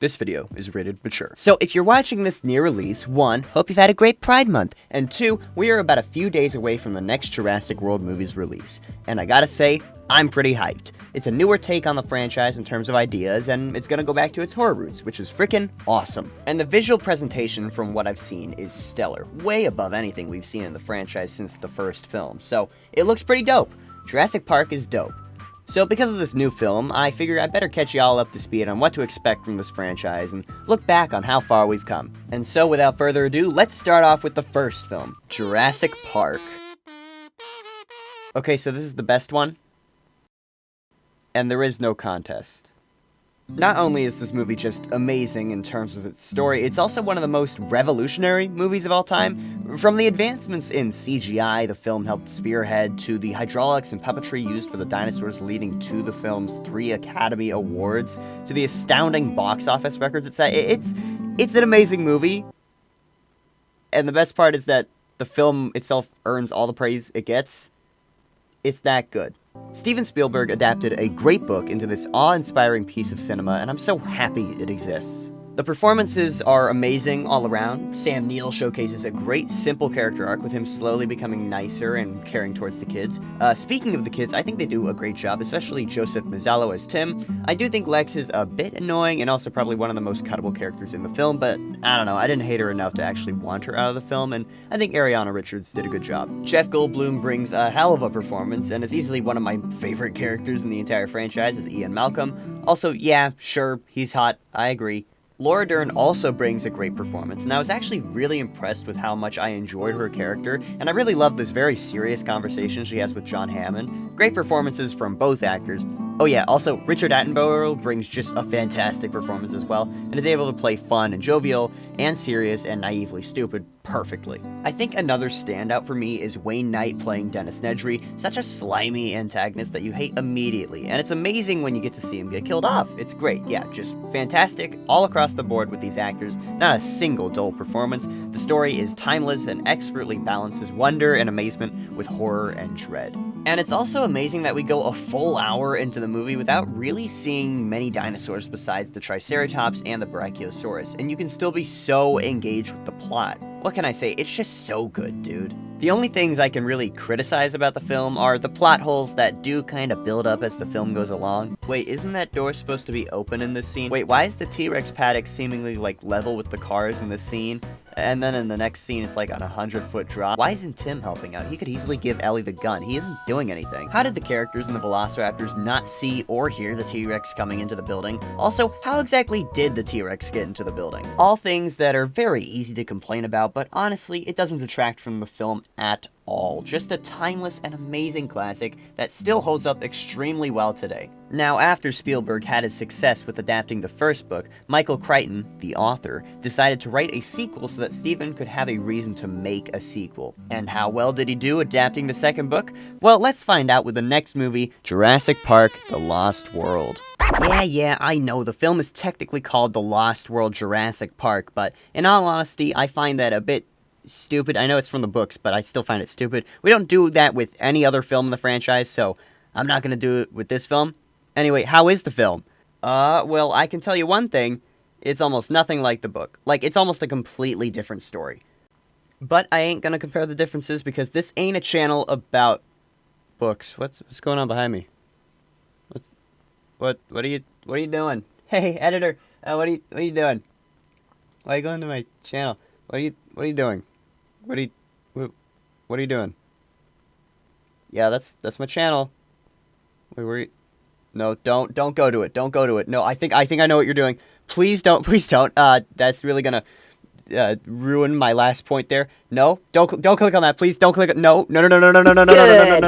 This video is rated mature. So if you're watching this near release, 1, hope you've had a great Pride Month, and 2, we are about a few days away from the next Jurassic World movie's release. And I gotta say, I'm pretty hyped. It's a newer take on the franchise in terms of ideas, and it's gonna go back to its horror roots, which is freaking awesome. And the visual presentation from what I've seen is stellar, way above anything we've seen in the franchise since the first film, so it looks pretty dope. Jurassic Park is dope. So because of this new film, I figure I better catch y'all up to speed on what to expect from this franchise and look back on how far we've come. And so without further ado, let's start off with the first film, Jurassic Park. Okay, so this is the best one, and there is no contest. Not only is this movie just amazing in terms of its story, it's also one of the most revolutionary movies of all time. From the advancements in CGI the film helped spearhead, to the hydraulics and puppetry used for the dinosaurs leading to the film's 3 Academy Awards, to the astounding box office records it set, it's an amazing movie. And the best part is that the film itself earns all the praise it gets. It's that good. Steven Spielberg adapted a great book into this awe-inspiring piece of cinema, and I'm so happy it exists. The performances are amazing all around. Sam Neill showcases a great, simple character arc with him slowly becoming nicer and caring towards the kids. Speaking of the kids, I think they do a great job, especially Joseph Mazzello as Tim. I do think Lex is a bit annoying and also probably one of the most cuttable characters in the film, but I don't know, I didn't hate her enough to actually want her out of the film, and I think Ariana Richards did a good job. Jeff Goldblum brings a hell of a performance and is easily one of my favorite characters in the entire franchise as Ian Malcolm. Also, yeah, sure, he's hot, I agree. Laura Dern also brings a great performance, and I was actually really impressed with how much I enjoyed her character, and I really love this very serious conversation she has with John Hammond. Great performances from both actors. Oh yeah, also, Richard Attenborough brings just a fantastic performance as well, and is able to play fun and jovial, and serious and naively stupid perfectly. I think another standout for me is Wayne Knight playing Dennis Nedry, such a slimy antagonist that you hate immediately, and it's amazing when you get to see him get killed off. It's great, yeah, just fantastic all across the board with these actors, not a single dull performance. The story is timeless and expertly balances wonder and amazement with horror and dread. And it's also amazing that we go a full hour into the movie without really seeing many dinosaurs besides the Triceratops and the Brachiosaurus, and you can still be so engaged with the plot. What can I say? It's just so good, dude. The only things I can really criticize about the film are the plot holes that do kind of build up as the film goes along. Wait, isn't that door supposed to be open in this scene? Wait, why is the T-Rex paddock seemingly like level with the cars in this scene? And then in the next scene, it's like on a 100-foot drop. Why isn't Tim helping out? He could easily give Ellie the gun. He isn't doing anything. How did the characters in the Velociraptors not see or hear the T-Rex coming into the building? Also, how exactly did the T-Rex get into the building? All things that are very easy to complain about, but honestly, it doesn't detract from the film at all. Just a timeless and amazing classic that still holds up extremely well today. Now, after Spielberg had his success with adapting the first book, Michael Crichton, the author, decided to write a sequel so that Steven could have a reason to make a sequel. And how well did he do adapting the second book? Well, let's find out with the next movie, Jurassic Park: The Lost World. Yeah, I know, the film is technically called The Lost World Jurassic Park, but in all honesty, I find that a bit stupid. I know it's from the books, but I still find it stupid. We don't do that with any other film in the franchise, so I'm not gonna do it with this film. Anyway, how is the film? Well, I can tell you one thing. It's almost nothing like the book. Like, it's almost a completely different story. But I ain't gonna compare the differences because this ain't a channel about books. What's going on behind me? What are you doing? Hey, editor, what are you doing? Why are you going to my channel? What are you doing? What are you doing? Yeah, that's my channel. Wait, where are you? No, don't go to it. Don't go to it. No, I think I know what you're doing. Please don't. That's really gonna ruin my last point there. No, don't click on that, please. Don't click it. No. Good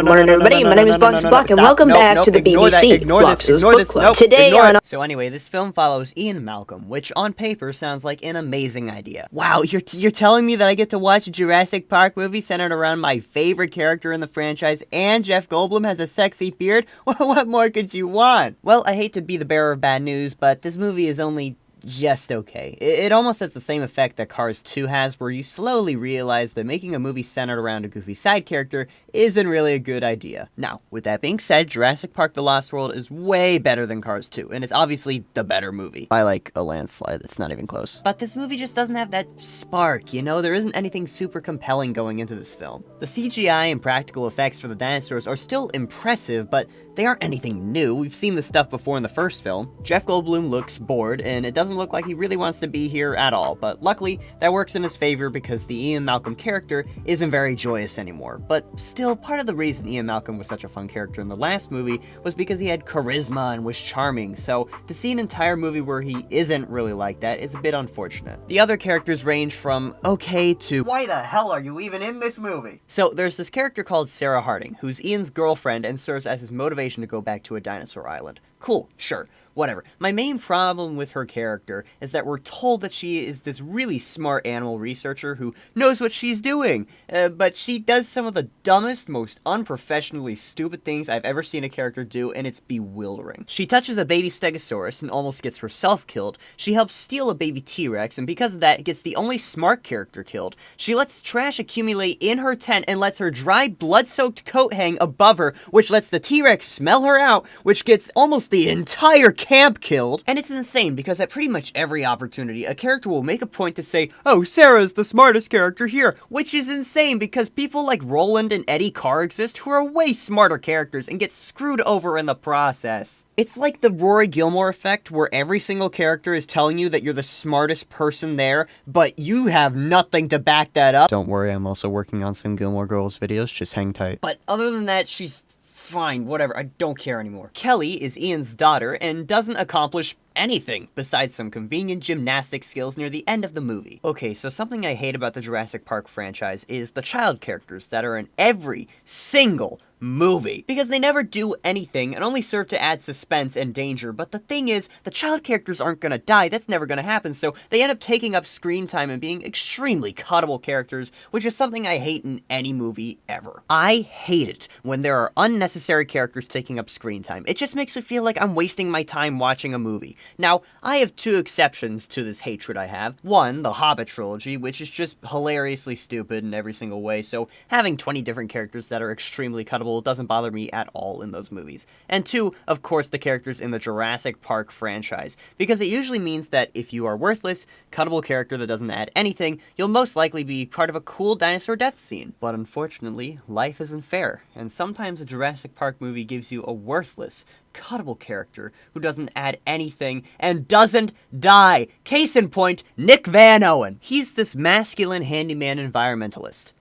morning, everybody. My name is Box's Block, and welcome back to the BBC Box's Book Club. Today on... So anyway, this film follows Ian Malcolm, which on paper sounds like an amazing idea. Wow, you're telling me that I get to watch a Jurassic Park movie centered around my favorite character in the franchise, and Jeff Goldblum has a sexy beard? What more could you want? Well, I hate to be the bearer of bad news, but this movie is only just okay. It almost has the same effect that Cars 2 has, where you slowly realize that making a movie centered around a goofy side character isn't really a good idea. Now, with that being said, Jurassic Park The Lost World is way better than Cars 2, and it's obviously the better movie. By like a landslide, that's not even close. But this movie just doesn't have that spark, you know? There isn't anything super compelling going into this film. The CGI and practical effects for the dinosaurs are still impressive, but they aren't anything new. We've seen this stuff before in the first film. Jeff Goldblum looks bored, and it doesn't look like he really wants to be here at all, but luckily, that works in his favor because the Ian Malcolm character isn't very joyous anymore. But still, part of the reason Ian Malcolm was such a fun character in the last movie was because he had charisma and was charming, so to see an entire movie where he isn't really like that is a bit unfortunate. The other characters range from okay to why the hell are you even in this movie? So there's this character called Sarah Harding, who's Ian's girlfriend and serves as his motivation to go back to a dinosaur island. Cool, sure. Whatever. My main problem with her character is that we're told that she is this really smart animal researcher who knows what she's doing, but she does some of the dumbest, most unprofessionally stupid things I've ever seen a character do, and it's bewildering. She touches a baby Stegosaurus and almost gets herself killed. She helps steal a baby T-Rex, and because of that, gets the only smart character killed. She lets trash accumulate in her tent and lets her dry, blood-soaked coat hang above her, which lets the T-Rex smell her out, which gets almost the entire camp killed. And it's insane because at pretty much every opportunity, a character will make a point to say, oh, Sarah's the smartest character here, which is insane because people like Roland and Eddie Carr exist who are way smarter characters and get screwed over in the process. It's like the Rory Gilmore effect where every single character is telling you that you're the smartest person there, but you have nothing to back that up. Don't worry, I'm also working on some Gilmore Girls videos, just hang tight. But other than that, she's fine, whatever, I don't care anymore. Kelly is Ian's daughter and doesn't accomplish anything besides some convenient gymnastic skills near the end of the movie. Okay, so something I hate about the Jurassic Park franchise is the child characters that are in every single movie, because they never do anything and only serve to add suspense and danger. But the thing is, the child characters aren't gonna die, that's never gonna happen, so they end up taking up screen time and being extremely cuttable characters, which is something I hate in any movie ever. I hate it when there are unnecessary characters taking up screen time. It just makes me feel like I'm wasting my time watching a movie. Now, I have two exceptions to this hatred I have. One, the Hobbit trilogy, which is just hilariously stupid in every single way, so having 20 different characters that are extremely cuttable doesn't bother me at all in those movies. And two, of course, the characters in the Jurassic Park franchise, because it usually means that if you are worthless, cuttable character that doesn't add anything, you'll most likely be part of a cool dinosaur death scene. But unfortunately, life isn't fair, and sometimes a Jurassic Park movie gives you a worthless, cuttable character who doesn't add anything and doesn't die. Case in point, Nick Van Owen. He's this masculine handyman environmentalist.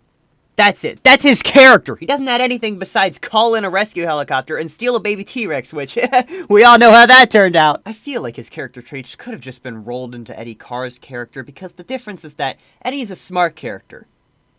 That's it. That's his character. He doesn't add anything besides call in a rescue helicopter and steal a baby T-Rex, which we all know how that turned out. I feel like his character traits could have just been rolled into Eddie Carr's character because the difference is that Eddie's a smart character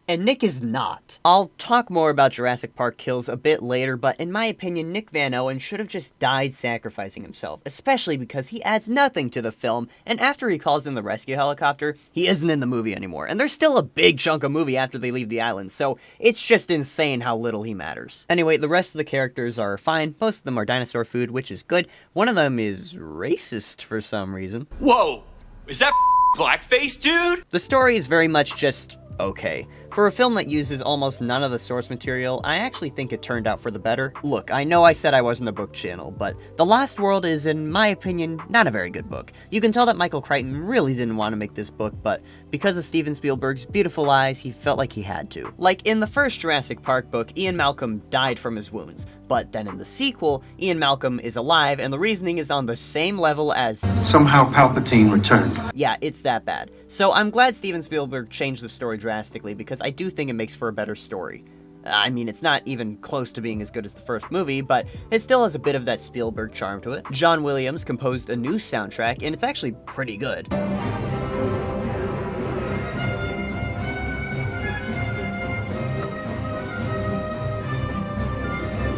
and Nick is not. I'll talk more about Jurassic Park kills a bit later, but in my opinion, Nick Van Owen should have just died sacrificing himself, especially because he adds nothing to the film, and after he calls in the rescue helicopter, he isn't in the movie anymore, and there's still a big chunk of movie after they leave the island, so it's just insane how little he matters. Anyway, the rest of the characters are fine. Most of them are dinosaur food, which is good. One of them is racist for some reason. Whoa! Is that blackface, dude? The story is very much just okay. For a film that uses almost none of the source material, I actually think it turned out for the better. Look, I know I said I wasn't a book channel, but The Lost World is, in my opinion, not a very good book. You can tell that Michael Crichton really didn't want to make this book, but because of Steven Spielberg's beautiful eyes, he felt like he had to. Like in the first Jurassic Park book, Ian Malcolm died from his wounds, but then in the sequel, Ian Malcolm is alive, and the reasoning is on the same level as somehow Palpatine returned. Yeah, it's that bad. So I'm glad Steven Spielberg changed the story drastically, because I do think it makes for a better story. I mean, it's not even close to being as good as the first movie, but it still has a bit of that Spielberg charm to it. John Williams composed a new soundtrack, and it's actually pretty good.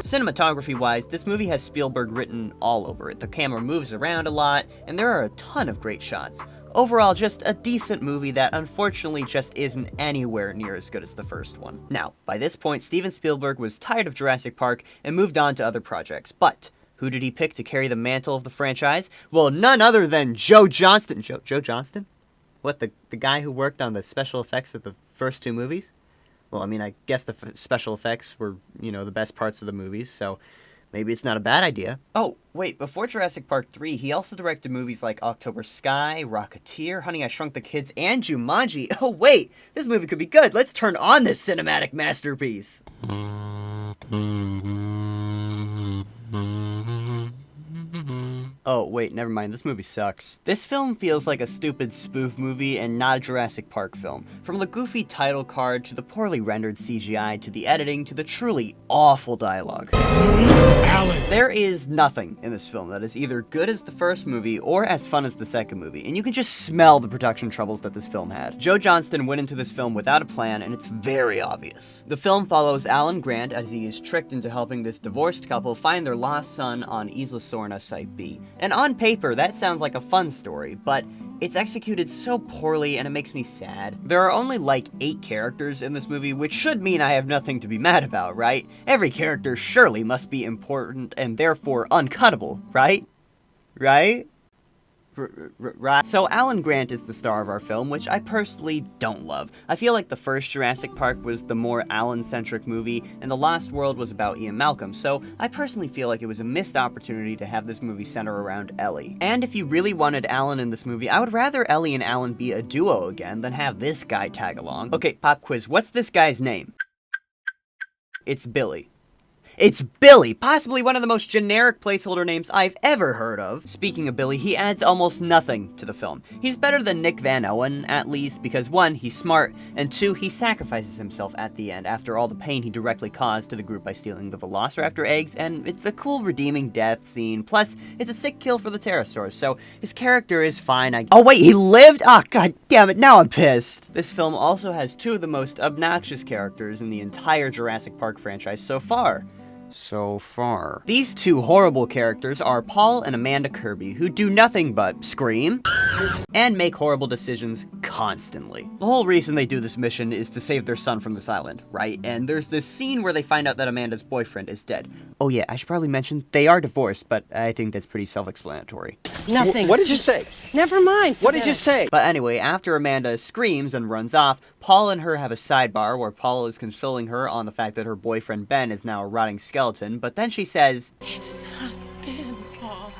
Cinematography-wise, this movie has Spielberg written all over it. The camera moves around a lot, and there are a ton of great shots. Overall, just a decent movie that unfortunately just isn't anywhere near as good as the first one. Now, by this point, Steven Spielberg was tired of Jurassic Park and moved on to other projects, but who Who did he pick to carry the mantle of the franchise? Well, none other than Joe Johnston. Joe Johnston? What, the guy who worked on the special effects of the first two movies? Well, I mean, I guess the special effects were, the best parts of the movies, so maybe it's not a bad idea. Oh, wait, before Jurassic Park 3, he also directed movies like October Sky, Rocketeer, Honey, I Shrunk the Kids, and Jumanji. Oh, wait, this movie could be good. Let's turn on this cinematic masterpiece. Oh, wait, never mind, this movie sucks. This film feels like a stupid spoof movie and not a Jurassic Park film. From the goofy title card, to the poorly rendered CGI, to the editing, to the truly awful dialogue. Alan! There is nothing in this film that is either good as the first movie or as fun as the second movie, and you can just smell the production troubles that this film had. Joe Johnston went into this film without a plan, and it's very obvious. The film follows Alan Grant as he is tricked into helping this divorced couple find their lost son on Isla Sorna Site B. And on paper, that sounds like a fun story, but it's executed so poorly and it makes me sad. There are only like 8 characters in this movie, which should mean I have nothing to be mad about, right? Every character surely must be important and therefore uncuttable, right? Right? Right. So Alan Grant is the star of our film, which I personally don't love. I feel like the first Jurassic Park was the more Alan-centric movie, and The Lost World was about Ian Malcolm, so I personally feel like it was a missed opportunity to have this movie center around Ellie. And if you really wanted Alan in this movie, I would rather Ellie and Alan be a duo again than have this guy tag along. Okay, pop quiz, what's this guy's name? It's Billy. It's Billy, possibly one of the most generic placeholder names I've ever heard of. Speaking of Billy, he adds almost nothing to the film. He's better than Nick Van Owen, at least, because 1, he's smart, and 2, he sacrifices himself at the end after all the pain he directly caused to the group by stealing the Velociraptor eggs, and it's a cool redeeming death scene, plus it's a sick kill for the pterosaurs, so his character is fine. Oh wait, he lived? Ah, god damn it, now I'm pissed. This film also has 2 of the most obnoxious characters in the entire Jurassic Park franchise so far. These 2 horrible characters are Paul and Amanda Kirby, who do nothing but scream and make horrible decisions constantly. The whole reason they do this mission is to save their son from this island, right? And there's this scene where they find out that Amanda's boyfriend is dead. Oh yeah, I should probably mention they are divorced, but I think that's pretty self-explanatory. Nothing. What did you say? Never mind. What did you say? But anyway, after Amanda screams and runs off, Paul and her have a sidebar where Paul is consoling her on the fact that her boyfriend Ben is now a rotting skeleton, but then she says, "It's not Ben, Paul.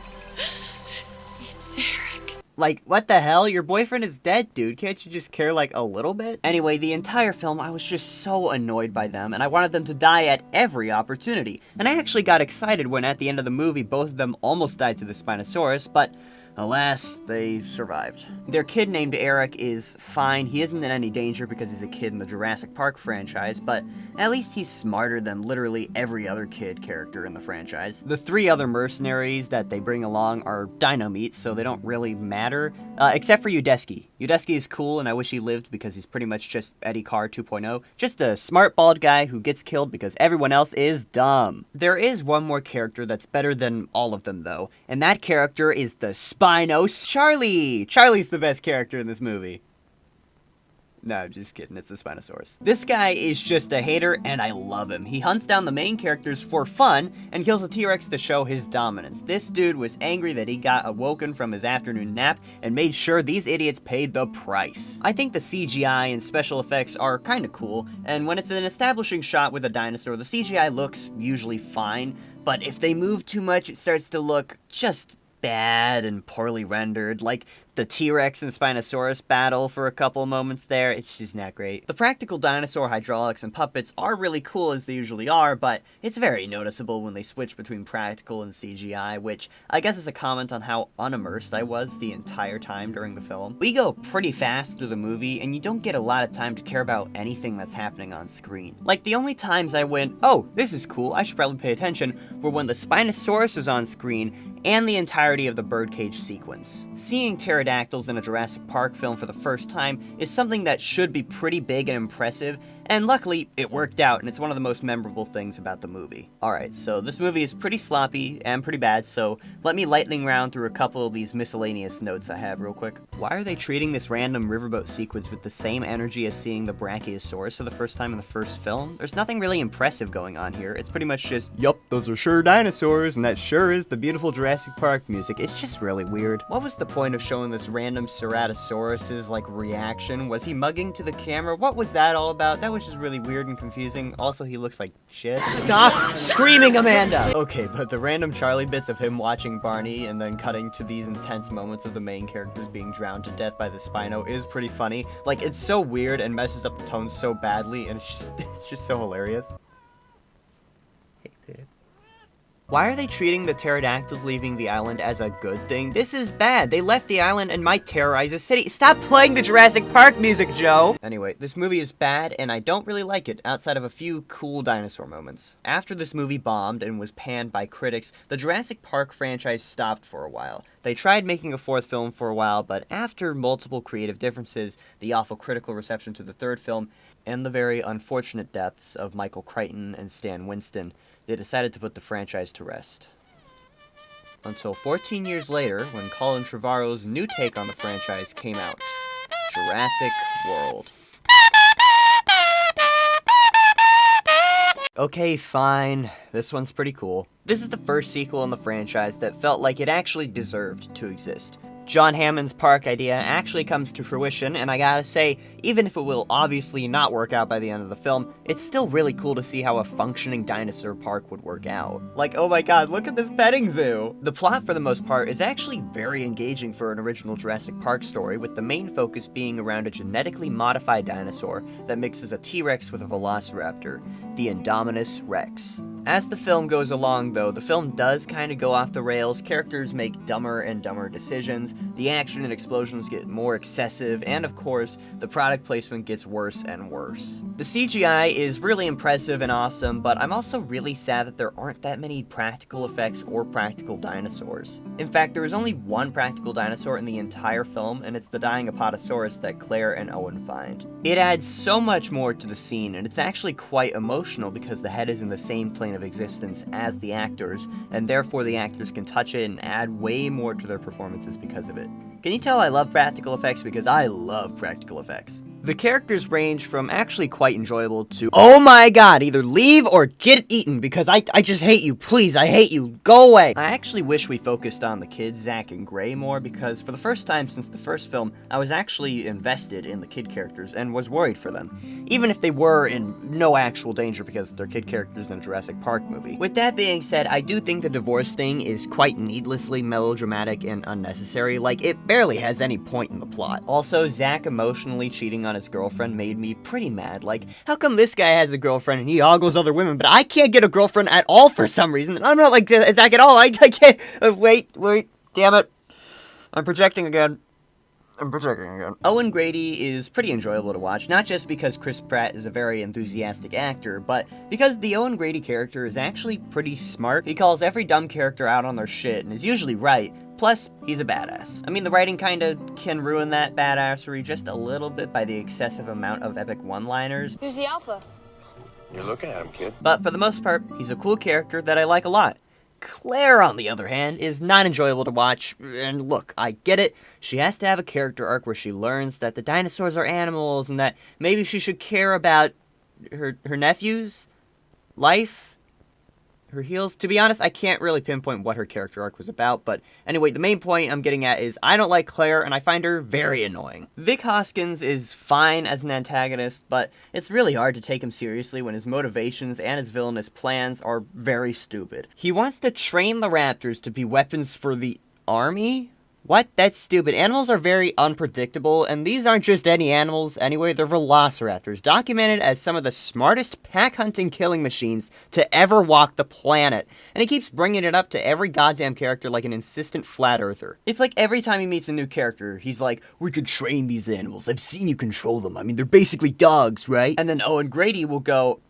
It's Eric." Like, what the hell? Your boyfriend is dead, dude. Can't you just care, like, a little bit? Anyway, the entire film, I was just so annoyed by them, and I wanted them to die at every opportunity. And I actually got excited when, at the end of the movie, both of them almost died to the Spinosaurus, but alas, they survived. Their kid named Eric is fine. He isn't in any danger because he's a kid in the Jurassic Park franchise, but at least he's smarter than literally every other kid character in the franchise. The 3 other mercenaries that they bring along are dino meat, so they don't really matter, except for Udesky. Udesky is cool, and I wish he lived because he's pretty much just Eddie Carr 2.0. Just a smart bald guy who gets killed because everyone else is dumb. There is one more character that's better than all of them, though, and that character is the Spinos Charlie! Charlie's the best character in this movie. No, I'm just kidding, it's the Spinosaurus. This guy is just a hater, and I love him. He hunts down the main characters for fun, and kills a T-Rex to show his dominance. This dude was angry that he got awoken from his afternoon nap, and made sure these idiots paid the price. I think the CGI and special effects are kinda cool, and when it's an establishing shot with a dinosaur, the CGI looks usually fine, but if they move too much, it starts to look just bad and poorly rendered, like the T-Rex and Spinosaurus battle for a couple moments there. It's just not great. The practical dinosaur hydraulics and puppets are really cool as they usually are, but it's very noticeable when they switch between practical and CGI, which I guess is a comment on how unimmersed I was the entire time during the film. We go pretty fast through the movie, and you don't get a lot of time to care about anything that's happening on screen. Like, the only times I went, oh, this is cool, I should probably pay attention, were when the Spinosaurus is on screen and the entirety of the birdcage sequence. Seeing pterodactyls pterodactyls in a Jurassic Park film for the first time is something that should be pretty big and impressive, and luckily, it worked out, and it's one of the most memorable things about the movie. Alright, so this movie is pretty sloppy and pretty bad, so let me lightning round through a couple of these miscellaneous notes I have real quick. Why are they treating this random riverboat sequence with the same energy as seeing the Brachiosaurus for the first time in the first film? There's nothing really impressive going on here. It's pretty much just, yup, those are sure dinosaurs, and that sure is the beautiful Jurassic Park music. It's just really weird. What was the point of showing this random Ceratosaurus's, like, reaction? Was he mugging to the camera? What was that all about? That was just really weird and confusing. Also, he looks like shit. Stop screaming, Amanda! Okay, but the random Charlie bits of him watching Barney and then cutting to these intense moments of the main characters being drowned to death by the Spino is pretty funny. Like, it's so weird and messes up the tone so badly, and it's just so hilarious. Hey, babe. Why are they treating the pterodactyls leaving the island as a good thing? This is bad. They left the island and might terrorize a city. Stop playing the Jurassic Park music, Joe! Anyway, this movie is bad, and I don't really like it, outside of a few cool dinosaur moments. After this movie bombed and was panned by critics, the Jurassic Park franchise stopped for a while. They tried making a fourth film for a while, but after multiple creative differences, the awful critical reception to the third film, and the very unfortunate deaths of Michael Crichton and Stan Winston, they decided to put the franchise to rest. Until 14 years later, when Colin Trevorrow's new take on the franchise came out, Jurassic World. Okay, fine. This one's pretty cool. This is the first sequel in the franchise that felt like it actually deserved to exist. John Hammond's park idea actually comes to fruition, and I gotta say, even if it will obviously not work out by the end of the film, it's still really cool to see how a functioning dinosaur park would work out. Like, oh my god, look at this petting zoo! The plot, for the most part, is actually very engaging for an original Jurassic Park story, with the main focus being around a genetically modified dinosaur that mixes a T-Rex with a velociraptor, the Indominus Rex. As the film goes along, though, the film does kind of go off the rails, characters make dumber and dumber decisions, the action and explosions get more excessive, and of course, the product placement gets worse and worse. The CGI is really impressive and awesome, but I'm also really sad that there aren't that many practical effects or practical dinosaurs. In fact, there is only one practical dinosaur in the entire film, and it's the dying Apatosaurus that Claire and Owen find. It adds so much more to the scene, and it's actually quite emotional because the head is in the same plane of existence as the actors, and therefore the actors can touch it and add way more to their performances because of it. Can you tell I love practical effects? Because I love practical effects. The characters range from actually quite enjoyable to, oh my god, either leave or get eaten because I just hate you, please, I hate you, go away. I actually wish we focused on the kids, Zach and Gray, more because for the first time since the first film, I was actually invested in the kid characters and was worried for them, even if they were in no actual danger because they're kid characters in a Jurassic Park movie. With that being said, I do think the divorce thing is quite needlessly melodramatic and unnecessary, like it barely has any point in the plot. Also, Zach emotionally cheating on his girlfriend made me pretty mad. Like, how come this guy has a girlfriend and he ogles other women, but I can't get a girlfriend at all for some reason? I'm not like Zach at all. I can't. Wait, damn it. I'm projecting again. Owen Grady is pretty enjoyable to watch, not just because Chris Pratt is a very enthusiastic actor, but because the Owen Grady character is actually pretty smart. He calls every dumb character out on their shit and is usually right. Plus, he's a badass. I mean, the writing kinda can ruin that badassery just a little bit by the excessive amount of epic one-liners. Who's the alpha? You're looking at him, kid. But for the most part, he's a cool character that I like a lot. Claire, on the other hand, is not enjoyable to watch, and look, I get it. She has to have a character arc where she learns that the dinosaurs are animals and that maybe she should care about her nephews, life, her heels. To be honest, I can't really pinpoint what her character arc was about, but anyway, the main point I'm getting at is I don't like Claire, and I find her very annoying. Vic Hoskins is fine as an antagonist, but it's really hard to take him seriously when his motivations and his villainous plans are very stupid. He wants to train the raptors to be weapons for the army? What? That's stupid. Animals are very unpredictable, and these aren't just any animals anyway, they're velociraptors, documented as some of the smartest pack-hunting killing machines to ever walk the planet. And he keeps bringing it up to every goddamn character like an insistent flat-earther. It's like every time he meets a new character, he's like, we could train these animals, I've seen you control them, I mean, they're basically dogs, right? And then Owen Grady will go,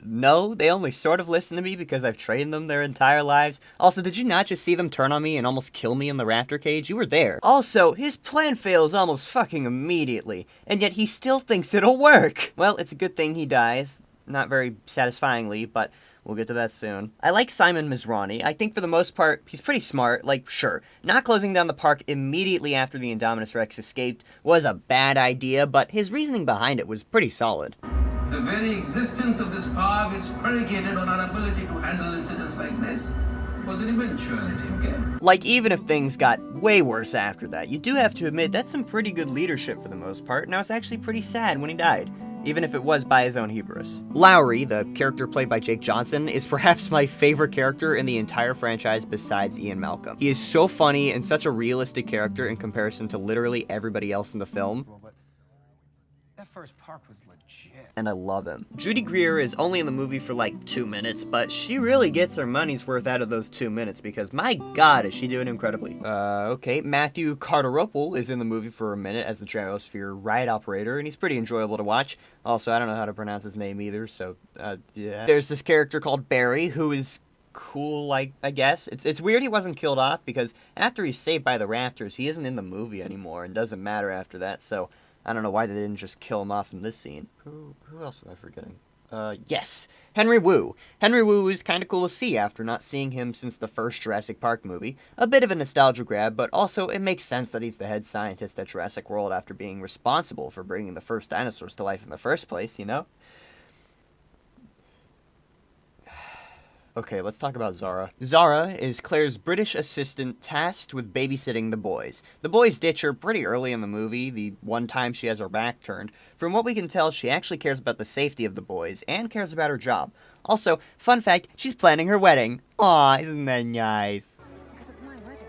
No, they only sort of listen to me because I've trained them their entire lives. Also, did you not just see them turn on me and almost kill me in the raptor cage? You were there. Also, his plan fails almost fucking immediately, and yet he still thinks it'll work. Well, it's a good thing he dies. Not very satisfyingly, but we'll get to that soon. I like Simon Mizrahi. I think for the most part, he's pretty smart. Like, sure, not closing down the park immediately after the Indominus Rex escaped was a bad idea, but his reasoning behind it was pretty solid. The very existence of this park is predicated on our ability to handle incidents like this. It was an eventuality, okay? Like, even if things got way worse after that, you do have to admit that's some pretty good leadership for the most part, and I was actually pretty sad when he died, even if it was by his own hubris. Lowry, the character played by Jake Johnson, is perhaps my favorite character in the entire franchise besides Ian Malcolm. He is so funny and such a realistic character in comparison to literally everybody else in the film. That first park was legit. And I love him. Judy Greer is only in the movie for like 2 minutes, but she really gets her money's worth out of those 2 minutes because my god is she doing incredibly. Okay, Matthew Carteropoulos is in the movie for a minute as the gyrosphere ride operator, and he's pretty enjoyable to watch. Also, I don't know how to pronounce his name either, so, yeah. There's this character called Barry, who is cool, like, I guess. It's weird he wasn't killed off, because after he's saved by the raptors, he isn't in the movie anymore, and doesn't matter after that, so I don't know why they didn't just kill him off in this scene. Who else am I forgetting? Yes, Henry Wu. Henry Wu is kind of cool to see after not seeing him since the first Jurassic Park movie. A bit of a nostalgia grab, but also it makes sense that he's the head scientist at Jurassic World after being responsible for bringing the first dinosaurs to life in the first place, you know? Okay, let's talk about Zara. Zara is Claire's British assistant tasked with babysitting the boys. The boys ditch her pretty early in the movie, the one time she has her back turned. From what we can tell, she actually cares about the safety of the boys, and cares about her job. Also, fun fact, she's planning her wedding. Aw, isn't that nice? Because it's my wedding.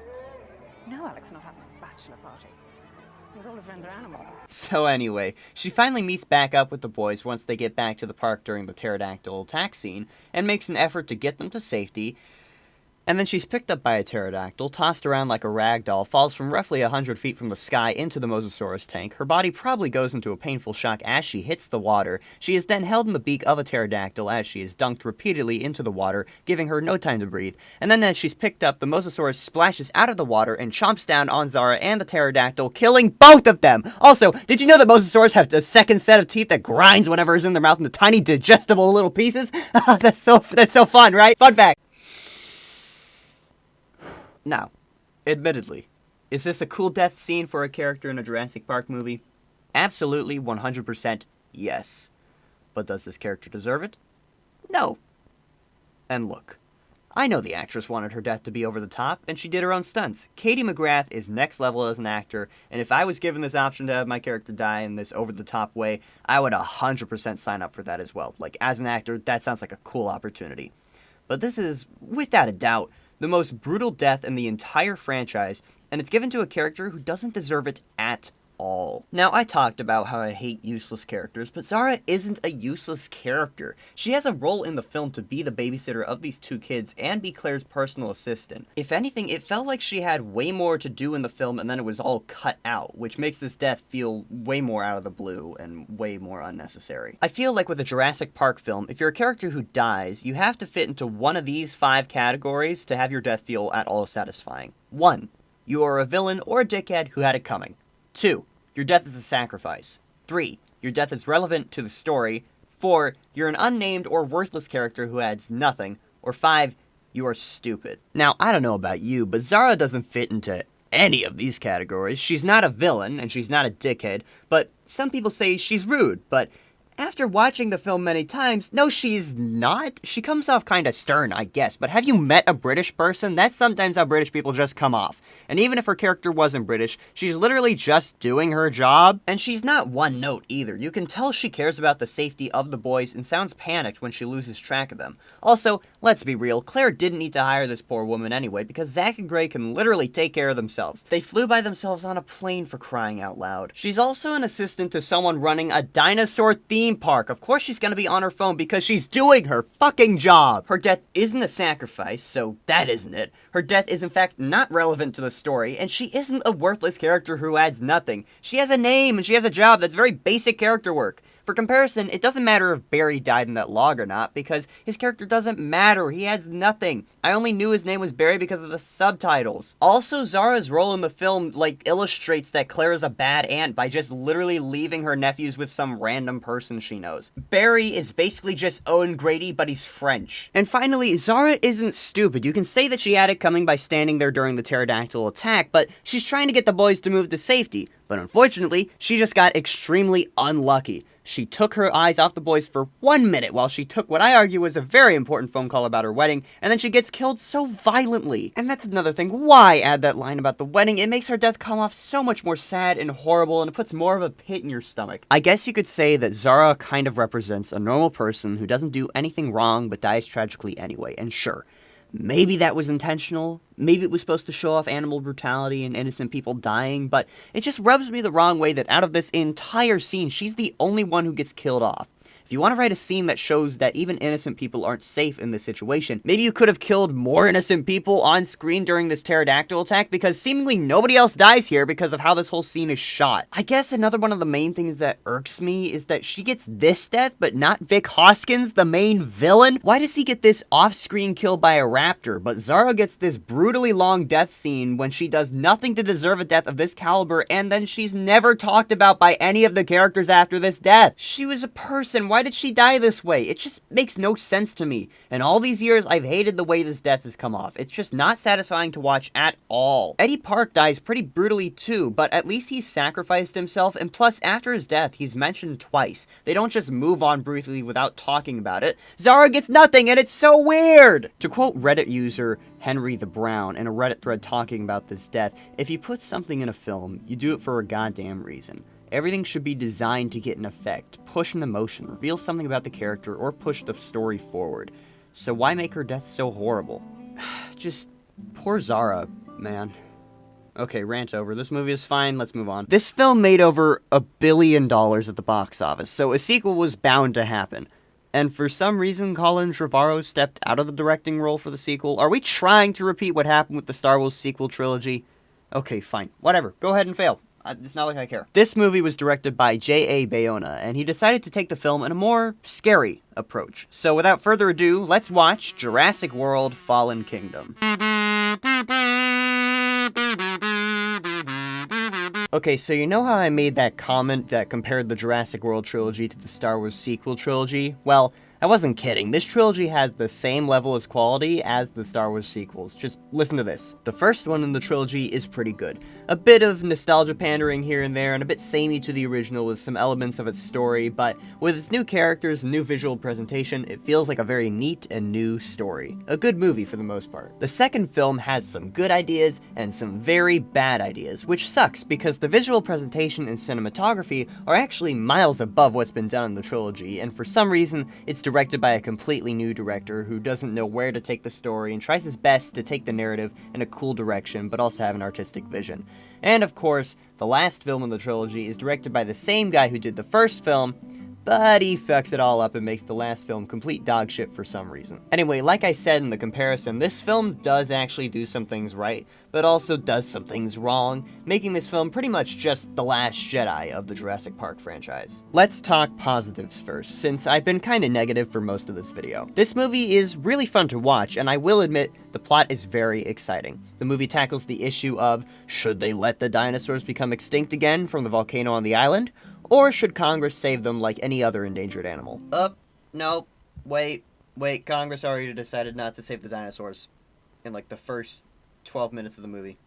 No, Alex not having a bachelor party. Because all his friends are animals. So anyway, she finally meets back up with the boys once they get back to the park during the pterodactyl attack scene, and makes an effort to get them to safety. And then she's picked up by a pterodactyl, tossed around like a rag doll, falls from roughly 100 feet from the sky into the Mosasaurus tank. Her body probably goes into a painful shock as she hits the water. She is then held in the beak of a pterodactyl as she is dunked repeatedly into the water, giving her no time to breathe. And then as she's picked up, the Mosasaurus splashes out of the water and chomps down on Zara and the pterodactyl, killing both of them! Also, did you know that Mosasaurs have a second set of teeth that grinds whatever is in their mouth into tiny digestible little pieces? That's so fun, right? Fun fact! Now, admittedly, is this a cool death scene for a character in a Jurassic Park movie? Absolutely, 100% yes. But does this character deserve it? No. And look, I know the actress wanted her death to be over the top, and she did her own stunts. Katie McGrath is next level as an actor, and if I was given this option to have my character die in this over-the-top way, I would 100% sign up for that as well. Like, as an actor, that sounds like a cool opportunity. But this is, without a doubt, the most brutal death in the entire franchise, and it's given to a character who doesn't deserve it at all. Now, I talked about how I hate useless characters, but Zara isn't a useless character. She has a role in the film to be the babysitter of these two kids and be Claire's personal assistant. If anything, it felt like she had way more to do in the film and then it was all cut out, which makes this death feel way more out of the blue and way more unnecessary. I feel like with a Jurassic Park film, if you're a character who dies, you have to fit into one of these 5 categories to have your death feel at all satisfying. 1. You are a villain or a dickhead who had it coming. 2. Your death is a sacrifice. 3. Your death is relevant to the story. 4. You're an unnamed or worthless character who adds nothing. Or 5. You are stupid. Now, I don't know about you, but Zara doesn't fit into any of these categories. She's not a villain, and she's not a dickhead, but some people say she's rude, but after watching the film many times, no, she's not. She comes off kinda stern, I guess, but have you met a British person? That's sometimes how British people just come off. And even if her character wasn't British, she's literally just doing her job. And she's not one note either. You can tell she cares about the safety of the boys and sounds panicked when she loses track of them. Also, let's be real, Claire didn't need to hire this poor woman anyway, because Zach and Gray can literally take care of themselves. They flew by themselves on a plane, for crying out loud. She's also an assistant to someone running a dinosaur theme park. Of course she's gonna be on her phone because she's doing her fucking job. Her death isn't a sacrifice, so that isn't it. Her death is in fact not relevant to the story, and she isn't a worthless character who adds nothing. She has a name and she has a job. That's very basic character work. For comparison, it doesn't matter if Barry died in that log or not, because his character doesn't matter. He has nothing. I only knew his name was Barry because of the subtitles. Also, Zara's role in the film, illustrates that Claire is a bad aunt by just literally leaving her nephews with some random person she knows. Barry is basically just Owen Grady, but he's French. And finally, Zara isn't stupid. You can say that she had it coming by standing there during the pterodactyl attack, but she's trying to get the boys to move to safety. But unfortunately, she just got extremely unlucky. She took her eyes off the boys for 1 minute while she took what I argue was a very important phone call about her wedding, and then she gets killed so violently. And that's another thing. Why add that line about the wedding? It makes her death come off so much more sad and horrible, and it puts more of a pit in your stomach. I guess you could say that Zara kind of represents a normal person who doesn't do anything wrong but dies tragically anyway, and sure, maybe that was intentional, maybe it was supposed to show off animal brutality and innocent people dying, but it just rubs me the wrong way that out of this entire scene, she's the only one who gets killed off. If you want to write a scene that shows that even innocent people aren't safe in this situation, maybe you could have killed more innocent people on screen during this pterodactyl attack, because seemingly nobody else dies here because of how this whole scene is shot. I guess another one of the main things that irks me is that she gets this death, but not Vic Hoskins, the main villain. Why does he get this off-screen kill by a raptor, but Zara gets this brutally long death scene when she does nothing to deserve a death of this caliber, and then she's never talked about by any of the characters after this death? She was a person. Why did she die this way? It just makes no sense to me. In all these years, I've hated the way this death has come off. It's just not satisfying to watch at all. Eddie Park dies pretty brutally too, but at least he sacrificed himself, and plus, after his death, he's mentioned twice. They don't just move on briefly without talking about it. Zara gets nothing, and it's so weird! To quote Reddit user Henry the Brown in a Reddit thread talking about this death, if you put something in a film, you do it for a goddamn reason. Everything should be designed to get an effect, push an emotion, reveal something about the character, or push the story forward. So why make her death so horrible? Just, poor Zara, man. Okay, rant over. This movie is fine, let's move on. This film made over $1 billion at the box office, so a sequel was bound to happen. And for some reason, Colin Trevorrow stepped out of the directing role for the sequel. Are we trying to repeat what happened with the Star Wars sequel trilogy? Okay, fine. Whatever. Go ahead and fail. It's not like I care. This movie was directed by J.A. Bayona, and he decided to take the film in a more scary approach. So without further ado, let's watch Jurassic World Fallen Kingdom. Okay, so you know how I made that comment that compared the Jurassic World trilogy to the Star Wars sequel trilogy? Well, I wasn't kidding. This trilogy has the same level of quality as the Star Wars sequels. Just listen to this. The first one in the trilogy is pretty good. A bit of nostalgia pandering here and there, and a bit samey to the original with some elements of its story, but with its new characters and new visual presentation, it feels like a very neat and new story. A good movie for the most part. The second film has some good ideas and some very bad ideas, which sucks because the visual presentation and cinematography are actually miles above what's been done in the trilogy, and for some reason, it's directed by a completely new director who doesn't know where to take the story and tries his best to take the narrative in a cool direction, but also have an artistic vision. And of course, the last film in the trilogy is directed by the same guy who did the first film, but he fucks it all up and makes the last film complete dog shit for some reason. Anyway, like I said in the comparison, this film does actually do some things right, but also does some things wrong, making this film pretty much just the Last Jedi of the Jurassic Park franchise. Let's talk positives first, since I've been kinda negative for most of this video. This movie is really fun to watch, and I will admit, the plot is very exciting. The movie tackles the issue of, should they let the dinosaurs become extinct again from the volcano on the island? Or should Congress save them like any other endangered animal? No, wait, Congress already decided not to save the dinosaurs in like the first 12 minutes of the movie.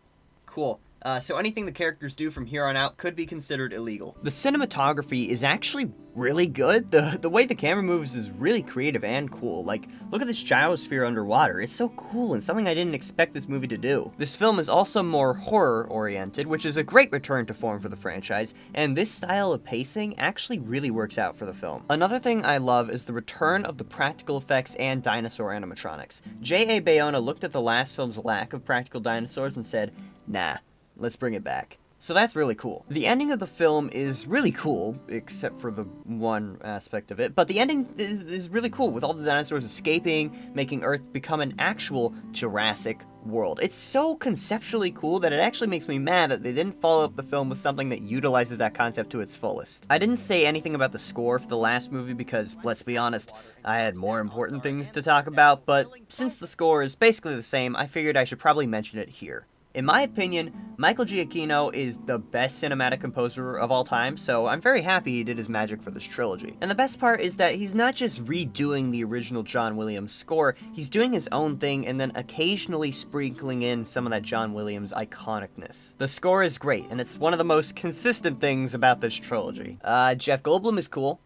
Cool. So anything the characters do from here on out could be considered illegal. The cinematography is actually really good. The way the camera moves is really creative and cool. Like, look at this gyrosphere underwater. It's so cool and something I didn't expect this movie to do. This film is also more horror-oriented, which is a great return to form for the franchise, and this style of pacing actually really works out for the film. Another thing I love is the return of the practical effects and dinosaur animatronics. J.A. Bayona looked at the last film's lack of practical dinosaurs and said, nah, let's bring it back. So that's really cool. The ending of the film is really cool, except for the one aspect of it, but the ending is really cool, with all the dinosaurs escaping, making Earth become an actual Jurassic world. It's so conceptually cool that it actually makes me mad that they didn't follow up the film with something that utilizes that concept to its fullest. I didn't say anything about the score for the last movie because, let's be honest, I had more important things to talk about, but since the score is basically the same, I figured I should probably mention it here. In my opinion, Michael Giacchino is the best cinematic composer of all time, so I'm very happy he did his magic for this trilogy. And the best part is that he's not just redoing the original John Williams score, he's doing his own thing and then occasionally sprinkling in some of that John Williams iconicness. The score is great, and it's one of the most consistent things about this trilogy. Jeff Goldblum is cool.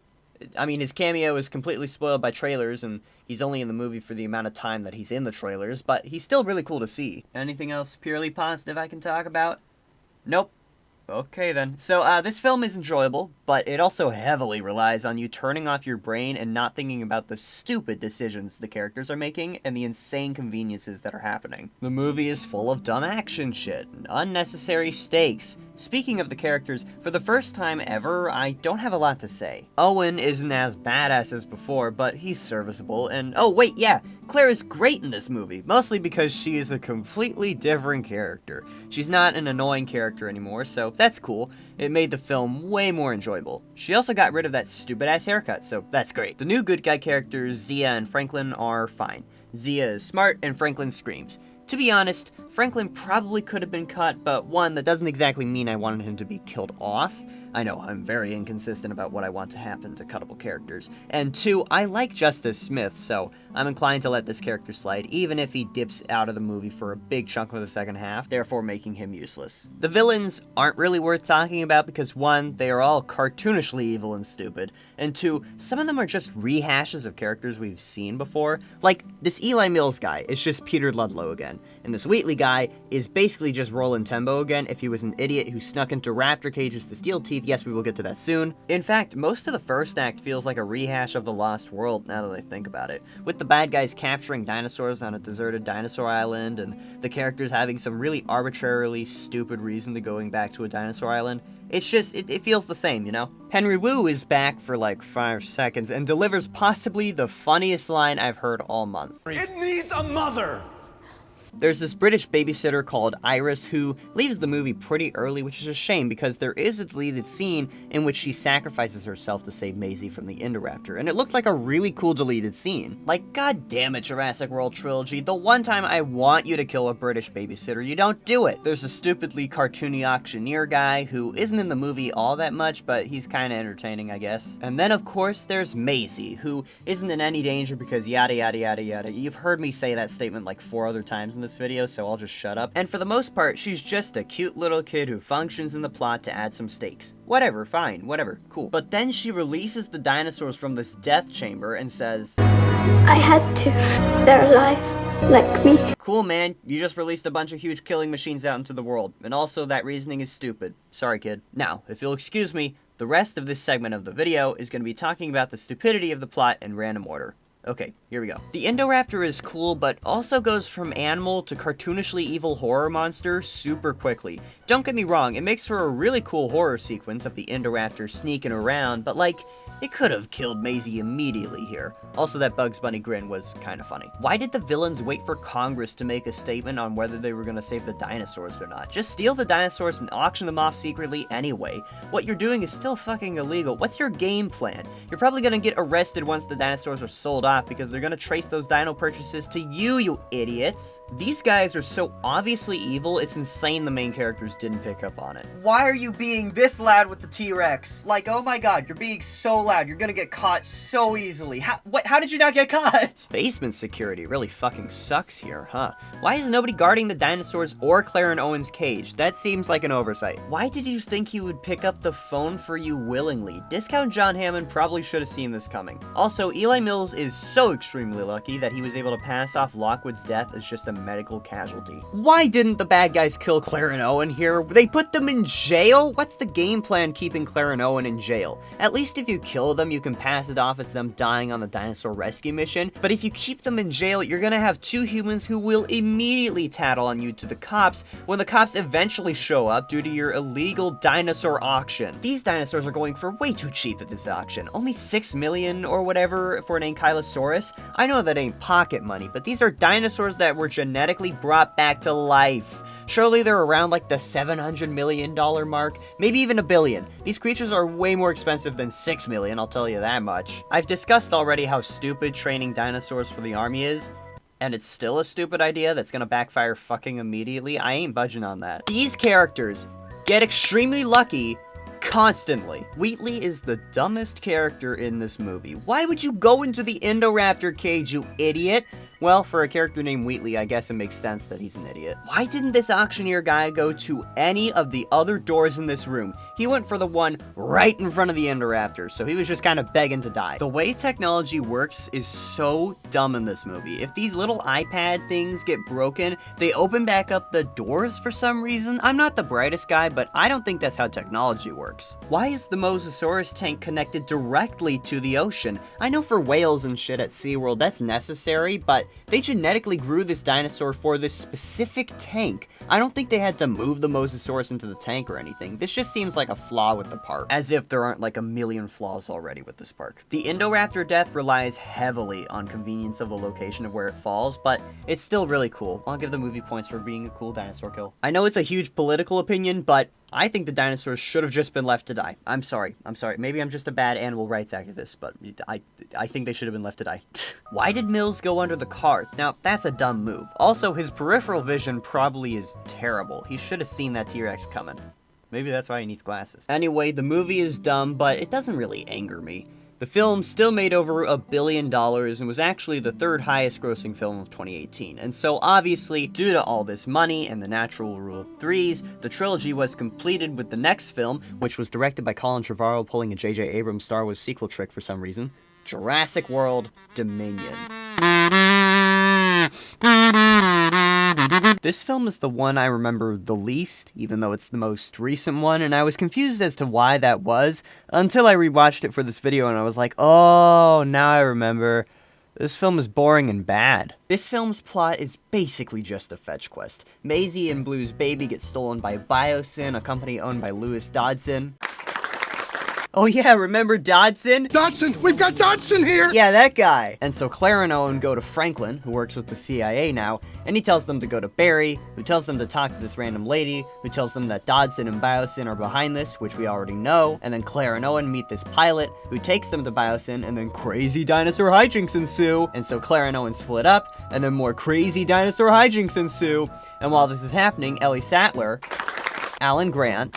I mean, his cameo is completely spoiled by trailers, and he's only in the movie for the amount of time that he's in the trailers, but he's still really cool to see. Anything else purely positive I can talk about? Nope. Okay then. So, this film is enjoyable, but it also heavily relies on you turning off your brain and not thinking about the stupid decisions the characters are making and the insane conveniences that are happening. The movie is full of dumb action shit, and unnecessary stakes. Speaking of the characters, for the first time ever, I don't have a lot to say. Owen isn't as badass as before, but he's serviceable, and oh wait, yeah, Claire is great in this movie, mostly because she is a completely different character. She's not an annoying character anymore, so that's cool. It made the film way more enjoyable. She also got rid of that stupid-ass haircut, so that's great. The new good guy characters, Zia and Franklin, are fine. Zia is smart, and Franklin screams. To be honest, Franklin probably could have been cut, but one, that doesn't exactly mean I wanted him to be killed off. I know, I'm very inconsistent about what I want to happen to cuttable characters. And two, I like Justice Smith, so I'm inclined to let this character slide, even if he dips out of the movie for a big chunk of the second half, therefore making him useless. The villains aren't really worth talking about because one, they are all cartoonishly evil and stupid, and two, some of them are just rehashes of characters we've seen before. Like, this Eli Mills guy is just Peter Ludlow again, and this Wheatley guy is basically just Roland Tembo again if he was an idiot who snuck into raptor cages to steal teeth. Yes, we will get to that soon. In fact, most of the first act feels like a rehash of The Lost World now that I think about it, with the bad guys capturing dinosaurs on a deserted dinosaur island, and the characters having some really arbitrarily stupid reason to going back to a dinosaur island. It's just, it feels the same, you know? Henry Wu is back for like 5 seconds and delivers possibly the funniest line I've heard all month. It needs a mother! There's this British babysitter called Iris who leaves the movie pretty early, which is a shame because there is a deleted scene in which she sacrifices herself to save Maisie from the Indoraptor, and it looked like a really cool deleted scene. Like, god damn it, Jurassic World Trilogy, the one time I want you to kill a British babysitter, you don't do it. There's a stupidly cartoony auctioneer guy who isn't in the movie all that much, but he's kinda entertaining, I guess. And then, of course, there's Maisie, who isn't in any danger because yada yada yada yada. You've heard me say that statement like 4 other times in this video, so I'll just shut up. And for the most part, she's just a cute little kid who functions in the plot to add some stakes. Whatever, fine, whatever, cool. But then she releases the dinosaurs from this death chamber and says, I had to. They're alive, like me. Cool, man, you just released a bunch of huge killing machines out into the world, and also that reasoning is stupid. Sorry, kid. Now, if you'll excuse me, the rest of this segment of the video is going to be talking about the stupidity of the plot in random order. Okay, here we go. The Indoraptor is cool, but also goes from animal to cartoonishly evil horror monster super quickly. Don't get me wrong, it makes for a really cool horror sequence of the Indoraptor sneaking around, but like, it could have killed Maisie immediately here. Also, that Bugs Bunny grin was kinda funny. Why did the villains wait for Congress to make a statement on whether they were gonna save the dinosaurs or not? Just steal the dinosaurs and auction them off secretly anyway. What you're doing is still fucking illegal. What's your game plan? You're probably gonna get arrested once the dinosaurs are sold off because they're gonna trace those dino purchases to you, you idiots. These guys are so obviously evil, it's insane the main characters didn't pick up on it. Why are you being this loud with the T-Rex? Like, oh my god, you're being so loud. You're gonna get caught so easily. How did you not get caught? Basement security really fucking sucks here, huh? Why is nobody guarding the dinosaurs or Claire and Owen's cage? That seems like an oversight. Why did you think he would pick up the phone for you willingly? Discount John Hammond probably should have seen this coming. Also, Eli Mills is so extremely lucky that he was able to pass off Lockwood's death as just a medical casualty. Why didn't the bad guys kill Claire and Owen here? They put them in jail? What's the game plan keeping Claire and Owen in jail? At least if you kill kill them, you can pass it off as them dying on the dinosaur rescue mission. But if you keep them in jail, you're gonna have two humans who will immediately tattle on you to the cops when the cops eventually show up due to your illegal dinosaur auction. These dinosaurs are going for way too cheap at this auction. Only 6 million or whatever for an Ankylosaurus. I know that ain't pocket money, but these are dinosaurs that were genetically brought back to life. Surely they're around like the $700 million mark, maybe even $1 billion. These creatures are way more expensive than 6 million, I'll tell you that much. I've discussed already how stupid training dinosaurs for the army is, and it's still a stupid idea that's gonna backfire fucking immediately. I ain't budging on that. These characters get extremely lucky constantly. Wheatley is the dumbest character in this movie. Why would you go into the Indoraptor cage, you idiot? Well, for a character named Wheatley, I guess it makes sense that he's an idiot. Why didn't this auctioneer guy go to any of the other doors in this room? He went for the one right in front of the Indoraptor, so he was just kind of begging to die. The way technology works is so dumb in this movie. If these little iPad things get broken, they open back up the doors for some reason. I'm not the brightest guy, but I don't think that's how technology works. Why is the Mosasaurus tank connected directly to the ocean? I know for whales and shit at SeaWorld that's necessary, but they genetically grew this dinosaur for this specific tank. I don't think they had to move the Mosasaurus into the tank or anything. This just seems like a flaw with the park. As if there aren't like a million flaws already with this park. The Indoraptor death relies heavily on convenience of the location of where it falls, but it's still really cool. I'll give the movie points for being a cool dinosaur kill. I know it's a huge political opinion, but I think the dinosaurs should have just been left to die. I'm sorry. Maybe I'm just a bad animal rights activist, but I think they should have been left to die. Why did Mills go under the car? Now, that's a dumb move. Also, his peripheral vision probably is terrible. He should have seen that T-Rex coming. Maybe that's why he needs glasses. Anyway, the movie is dumb, but it doesn't really anger me. The film still made over $1 billion and was actually the third highest grossing film of 2018. And so obviously, due to all this money and the natural rule of threes, the trilogy was completed with the next film, which was directed by Colin Trevorrow pulling a J.J. Abrams Star Wars sequel trick for some reason. Jurassic World Dominion. This film is the one I remember the least, even though it's the most recent one, and I was confused as to why that was, until I rewatched it for this video and I was like, oh, now I remember. This film is boring and bad. This film's plot is basically just a fetch quest. Maisie and Blue's baby gets stolen by Biosyn, a company owned by Lewis Dodson. Oh yeah, remember Dodson? Dodson! We've got Dodson here! Yeah, that guy! And so Claire and Owen go to Franklin, who works with the CIA now, and he tells them to go to Barry, who tells them to talk to this random lady, who tells them that Dodson and Biosyn are behind this, which we already know, and then Claire and Owen meet this pilot, who takes them to Biosyn, and then crazy dinosaur hijinks ensue, and so Claire and Owen split up, and then more crazy dinosaur hijinks ensue, and while this is happening, Ellie Sattler, Alan Grant,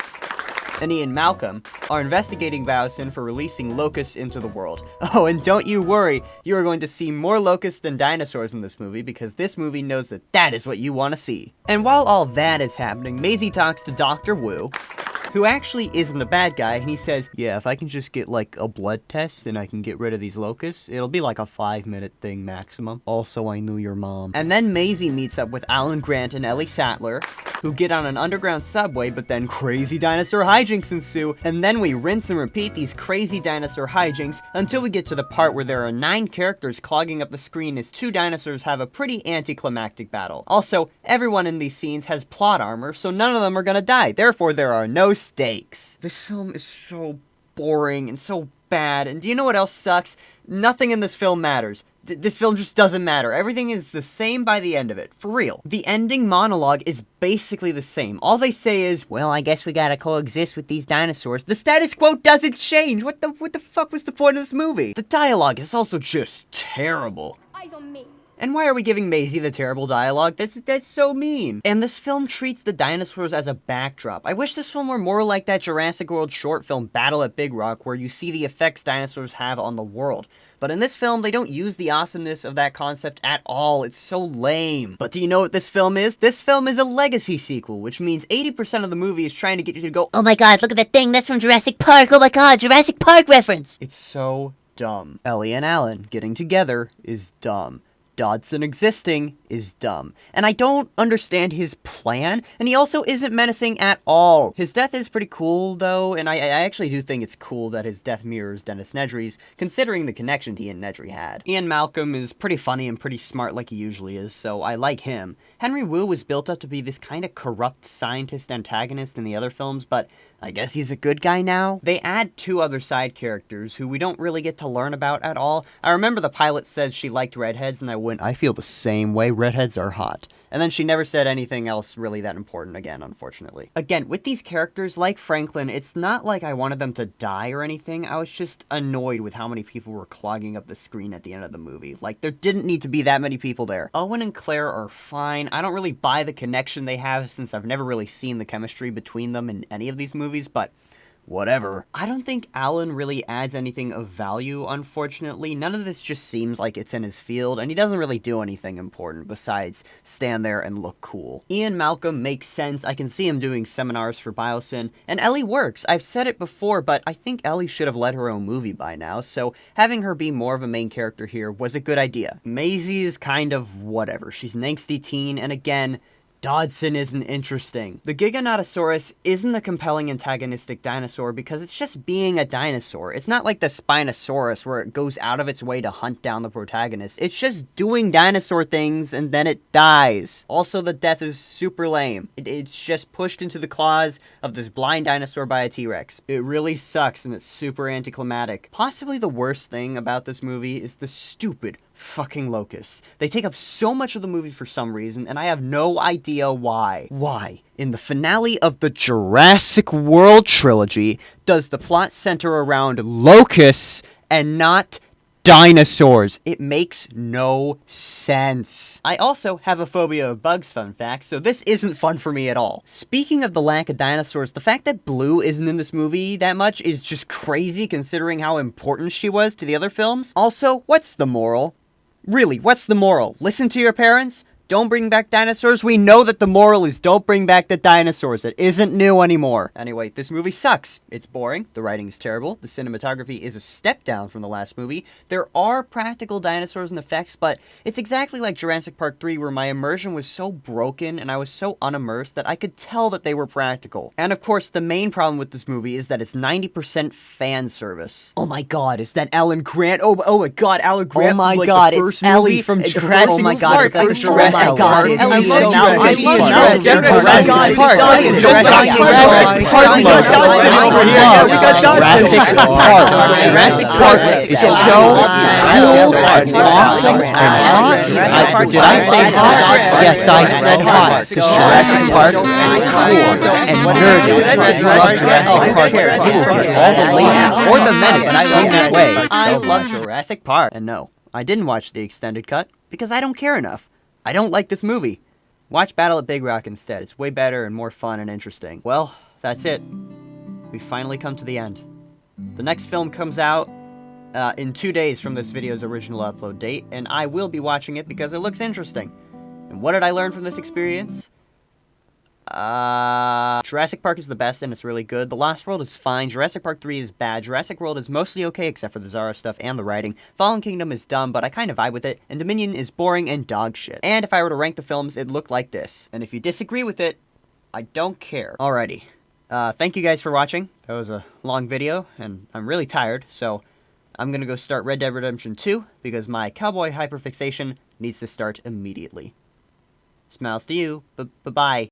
and Ian Malcolm are investigating Biosyn for releasing locusts into the world. Oh, and don't you worry, you are going to see more locusts than dinosaurs in this movie, because this movie knows that that is what you want to see. And while all that is happening, Maisie talks to Dr. Wu, who actually isn't a bad guy, and he says, yeah, if I can just get like a blood test and I can get rid of these locusts, it'll be like a 5-minute thing maximum. Also, I knew your mom. And then Maisie meets up with Alan Grant and Ellie Sattler, who get on an underground subway, but then crazy dinosaur hijinks ensue, and then we rinse and repeat these crazy dinosaur hijinks until we get to the part where there are 9 characters clogging up the screen as 2 dinosaurs have a pretty anticlimactic battle. Also, everyone in these scenes has plot armor, so none of them are gonna die, therefore there are no stakes. This film is so boring and so bad, and do you know what else sucks? Nothing in this film matters. This film just doesn't matter. Everything is the same by the end of it. For real. The ending monologue is basically the same. All they say is, well, I guess we gotta coexist with these dinosaurs. The status quo doesn't change. What the fuck was the point of this movie? The dialogue is also just terrible. Eyes on me. And why are we giving Maisie the terrible dialogue? That's so mean. And this film treats the dinosaurs as a backdrop. I wish this film were more like that Jurassic World short film Battle at Big Rock, where you see the effects dinosaurs have on the world. But in this film, they don't use the awesomeness of that concept at all. It's so lame. But do you know what this film is? This film is a legacy sequel, which means 80% of the movie is trying to get you to go, oh my god, look at that thing, that's from Jurassic Park, oh my god, Jurassic Park reference! It's so dumb. Ellie and Alan getting together is dumb. Dodson existing is dumb. And I don't understand his plan, and he also isn't menacing at all. His death is pretty cool, though, and I actually do think it's cool that his death mirrors Dennis Nedry's, considering the connection he and Nedry had. Ian Malcolm is pretty funny and pretty smart like he usually is, so I like him. Henry Wu was built up to be this kind of corrupt scientist antagonist in the other films, but I guess he's a good guy now. They add 2 other side characters who we don't really get to learn about at all. I remember the pilot said she liked redheads, and I went, I feel the same way, redheads are hot. And then she never said anything else really that important again, unfortunately. Again, with these characters, like Franklin, it's not like I wanted them to die or anything. I was just annoyed with how many people were clogging up the screen at the end of the movie. Like, there didn't need to be that many people there. Owen and Claire are fine. I don't really buy the connection they have since I've never really seen the chemistry between them in any of these movies, but whatever. I don't think Alan really adds anything of value, unfortunately. None of this just seems like it's in his field, and he doesn't really do anything important besides stand there and look cool. Ian Malcolm makes sense. I can see him doing seminars for Biosyn, and Ellie works. I've said it before, but I think Ellie should have led her own movie by now, so having her be more of a main character here was a good idea. Maisie is kind of whatever. She's an angsty teen, and again, Dodson isn't interesting. The Giganotosaurus isn't a compelling antagonistic dinosaur because it's just being a dinosaur. It's not like the Spinosaurus where it goes out of its way to hunt down the protagonist. It's just doing dinosaur things and then it dies. Also, the death is super lame. It's just pushed into the claws of this blind dinosaur by a T-Rex. It really sucks and it's super anticlimactic. Possibly the worst thing about this movie is the stupid fucking locusts. They take up so much of the movie for some reason, and I have no idea why. Why, in the finale of the Jurassic World trilogy, does the plot center around locusts and not dinosaurs? It makes no sense. I also have a phobia of bugs, fun fact, so this isn't fun for me at all. Speaking of the lack of dinosaurs, the fact that Blue isn't in this movie that much is just crazy considering how important she was to the other films. Also, what's the moral? Really, what's the moral? Listen to your parents? Don't bring back dinosaurs? We know that the moral is don't bring back the dinosaurs. It isn't new anymore. Anyway, this movie sucks. It's boring. The writing is terrible. The cinematography is a step down from the last movie. There are practical dinosaurs and effects, but it's exactly like Jurassic Park 3 where my immersion was so broken and I was so unimmersed that I could tell that they were practical. And of course, the main problem with this movie is that it's 90% fan service. Oh my god, is that Alan Grant? Oh my god, Alan Grant. Oh my from, god, the first it's Ellie movie? from Jurassic Park. Oh my god, is that the Jurassic my God, Park? Ellie's I so love good. Jurassic Park. Jurassic Park is so cool and awesome and hot. Did I say hot? Yes, I said hot. Because Jurassic Park is cool and nerdy. If you love Jurassic Park, you will get all the ladies or the men, but I mean that way. I love Jurassic Park. And no, I didn't watch the extended cut because I don't care enough. I don't like this movie. Watch Battle at Big Rock instead. It's way better and more fun and interesting. Well, that's it. We finally come to the end. The next film comes out in 2 days from this video's original upload date, and I will be watching it because it looks interesting. And what did I learn from this experience? Jurassic Park is the best and it's really good. The Lost World is fine. Jurassic Park 3 is bad. Jurassic World is mostly okay except for the Zara stuff and the writing. Fallen Kingdom is dumb, but I kind of vibe with it. And Dominion is boring and dog shit. And if I were to rank the films, it'd look like this. And if you disagree with it, I don't care. Alrighty. Thank you guys for watching. That was a long video, and I'm really tired, so I'm gonna go start Red Dead Redemption 2 because my cowboy hyperfixation needs to start immediately. Smiles to you. Bye-bye.